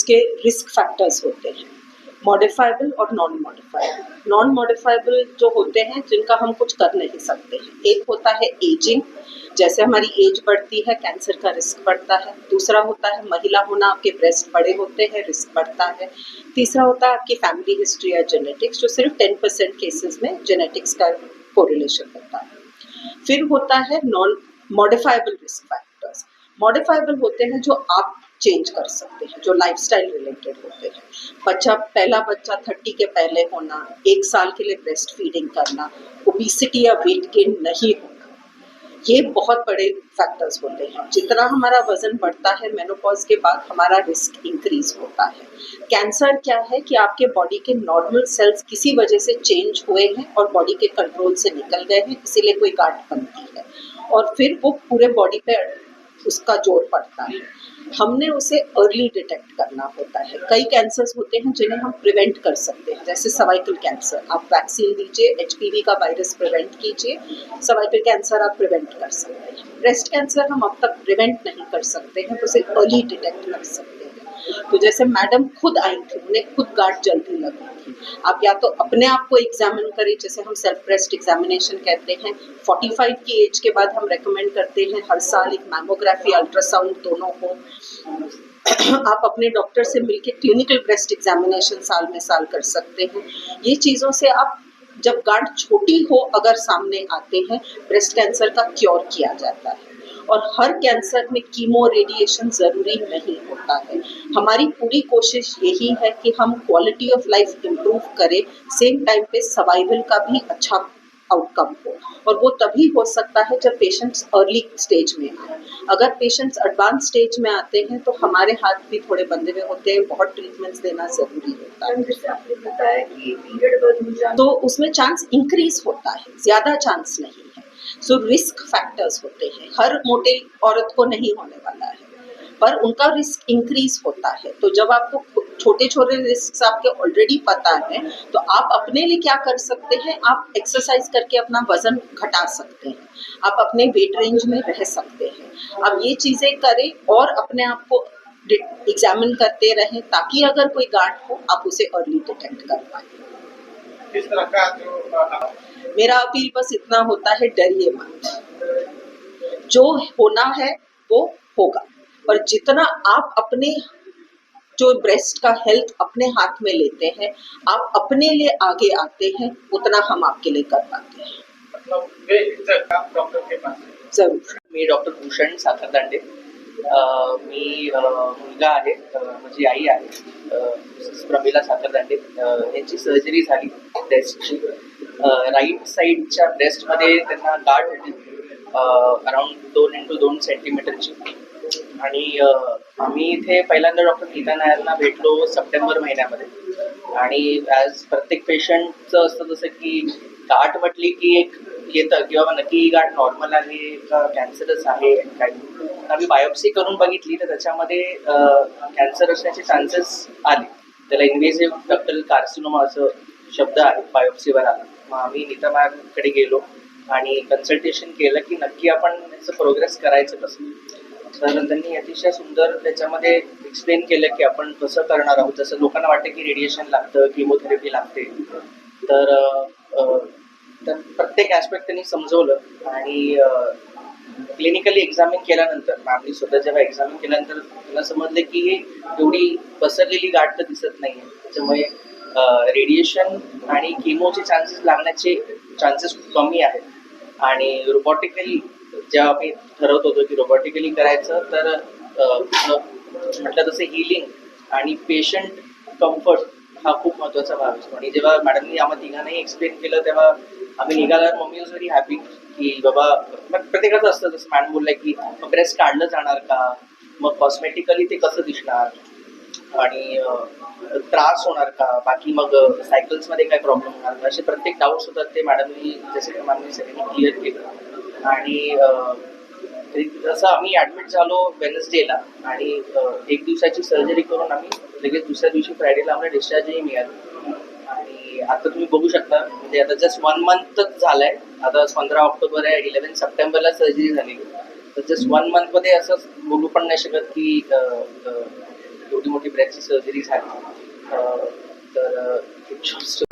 उसके risk factors होते हैं, मॉडिफाइबल और नॉन मॉडिफाइबल। नॉन मॉडिफाइबल जो होते हैं जिनका हम कुछ कर नहीं सकते हैं, एक होता है एजिंग, जैसे हमारी एज बढ़ती है कैंसर का रिस्क बढ़ता है। दूसरा होता है महिला होना, आपके ब्रेस्ट बड़े होते हैं, रिस्क बढ़ता है। तीसरा होता है आपकी फैमिली हिस्ट्री या जेनेटिक्स, जो सिर्फ 10% केसेस में जेनेटिक्स का कोरिलेशन होता है। फिर होता है non modifiable risk factors. Modifiable होते हैं जो आप चेंज कर सकते हैं, जो लाइफस्टाइल रिलेटेड होते हैं। पहला बच्चा 30 के पहले होना, 1 साल के लिए ब्रेस्ट फीडिंग करना, ओबेसिटी या वेट गेन नहीं होना, ये बहुत बड़े फैक्टर्स होते हैं। जितना हमारा वजन बढ़ता है मेनोपॉज के बाद, हमारा रिस्क इंक्रीज होता है। कैंसर क्या है कि आपके बॉडी के नॉर्मल सेल्स किसी वजह से चेंज हुए हैं और बॉडी के कंट्रोल से निकल गए हैं, इसीलिए कोई गांठ बनती है और फिर वो पूरे बॉडी पे उसका जोर पड़ता है। हमने उसे अर्ली डिटेक्ट करना होता है। कई कैंसर्स होते हैं जिन्हें हम प्रिवेंट कर सकते हैं, जैसे सर्वाइकल कैंसर, आप वैक्सीन दीजिए, एचपीवी का वायरस प्रिवेंट कीजिए, सर्वाइकल कैंसर आप प्रिवेंट कर सकते हैं। ब्रेस्ट कैंसर हम अब तक प्रिवेंट नहीं कर सकते हैं, तो उसे अर्ली डिटेक्ट कर सकते हैं। तो जैसे मैडम खुद आई थी, उन्हें खुद गांठ जल्दी लगी थी, आप या तो अपने आप को एग्जामिन करें, जैसे हम सेल्फ ब्रेस्ट एग्जामिनेशन कहते हैं। 45 की एज के बाद हम रेकमेंड करते हैं हर साल एक मैमोग्राफी, अल्ट्रासाउंड दोनों हो। आप अपने डॉक्टर से मिलके क्लिनिकल ब्रेस्ट एग्जामिनेशन साल में साल कर सकते हैं। ये चीज़ों से आप जब गांठ छोटी हो अगर सामने आते हैं, ब्रेस्ट कैंसर का क्योर किया जाता है। और हर कैंसर में कीमो रेडिएशन ज़रूरी नहीं होता है। हमारी पूरी कोशिश यही है कि हम क्वालिटी ऑफ लाइफ इम्प्रूव करें, सेम टाइम पे सर्वाइवल का भी अच्छा आउटकम हो, और वो तभी हो सकता है जब पेशेंट्स अर्ली स्टेज में आए। अगर पेशेंट्स एडवांस स्टेज में आते हैं तो हमारे हाथ भी थोड़े बंधे हुए होते हैं, बहुत ट्रीटमेंट्स देना ज़रूरी होता है। जैसे आपने बताया कि पीरियड बंद हो जाए तो उसमें चांस इंक्रीज होता है, ज़्यादा चांस नहीं है। सो रिस्क फैक्टर्स होते हैं, हर मोटे औरत को नहीं होने वाला है, पर उनका रिस्क इंक्रीज होता है। तो जब आपको छोटे छोटे रिस्क आपके ऑलरेडी पता है, तो आप अपने लिए क्या कर सकते हैं, आप एक्सरसाइज करके अपना वजन घटा सकते हैं, आप अपने वेट रेंज में रह सकते हैं। आप ये चीज़ें करें और अपने आप को एग्जामिन करते रहें, ताकि अगर कोई गांठ हो आप उसे अर्ली डिटेक्ट कर पाए। इस तरह का जो मेरा अपील बस इतना होता है, डरिए मत, जो होना है वो होगा, पर जितना आप अपने जो ब्रेस्ट का हेल्थ अपने हाथ में लेते हैं, आप अपने लिए आगे आते हैं, उतना हम आपके लिए कर पाते हैं। मतलब वे डॉक्टर के पास जरूर। मी डॉक्टर भूषण साखरदांडे, मी मुलगा आहे, माझी आई आहे प्रमिला साखरदांडे, यांची सर्जरी झाली ब्रेस्टची। राईट साईडच्या ब्रेस्टमध्ये त्यांना गाठ होती अराउंड 2x2 सेंटीमीटरची, आणि आम्ही इथे पहिल्यांदा डॉक्टर नीता नायरना भेटलो सप्टेंबर महिन्यामध्ये। आणि ॲज प्रत्येक पेशंटचं असतं तसं की गाठ म्हटली की एक येतं की बाबा नक्की ही गाठ नॉर्मल आहे का कॅन्सरच आहे काही। आम्ही बायोप्सी करून बघितली तर त्याच्यामध्ये कॅन्सर असण्याचे चान्सेस आले, त्याला इन्व्हेसिव्ह डक्टल कार्सिनोमा असं शब्द आहे, बायोप्सीवर आला। मग आम्ही नीता मॅमकडे गेलो आणि कन्सल्टेशन केलं की नक्की आपण याचं प्रोग्रेस करायचं कसं। तर त्यांनी अतिशय सुंदर त्याच्यामध्ये एक्सप्लेन केलं की आपण कसं करणार आहोत। जसं लोकांना वाटतं की रेडिएशन लागतं, किमोथेरपी लागते, तर प्रत्येक ॲस्पेक्ट त्यांनी समजवलं। आणि क्लिनिकली एक्झामिन केल्यानंतर मॅमनी स्वतः जेव्हा एक्झामिन केल्यानंतर त्यांना समजलं की हे एवढी पसरलेली गाठ तर दिसत नाही आहे, त्याच्यामुळे रेडिएशन आणि किमोचे चान्सेस लागण्याचे चान्सेस खूप कमी आहेत। आणि रोबॉटिकली जेव्हा आम्ही ठरवत होतो की रोबॉटिकली करायचं, तर म्हटलं तसं हिलिंग आणि पेशंट कम्फर्ट हा खूप महत्त्वाचा भाग असतो। आणि जेव्हा मॅडमनी आम्हाला तिघांनाही एक्सप्लेन केलं तेव्हा आम्ही निघाल्यावर मम्मी वॉज व्हेरी हॅपी की बाबा, मग प्रत्येकाचं असतं जसं मॅडम बोललं की ब्रेस्ट काढलं जाणार का, मग कॉस्मेटिकली ते कसं दिसणार आणि त्रास होणार का, बाकी मग सायकल्समध्ये काय प्रॉब्लेम होणार का, असे प्रत्येक डाऊट्स होतात ते मॅडमनी जसे मॅडमनी सगळ्यांनी क्लिअर केलं। आणि जसं आम्ही ॲडमिट झालो वेनसडेला आणि 1 दिवसाची सर्जरी करून आम्ही लगेच दुसऱ्या दिवशी फ्रायडेला आम्हाला डिस्चार्जही मिळालं। आणि आता तुम्ही बघू शकता, म्हणजे आता जस्ट 1 मंथच झालंय, आता 15 ऑक्टोबर आहे, 11 सप्टेंबरला सर्जरी झाली, तर जस्ट 1 मंथमध्ये असं बोलू पण नाही शकत की एवढी मोठी ब्रेस्टची सर्जरी झाली. तर एक short story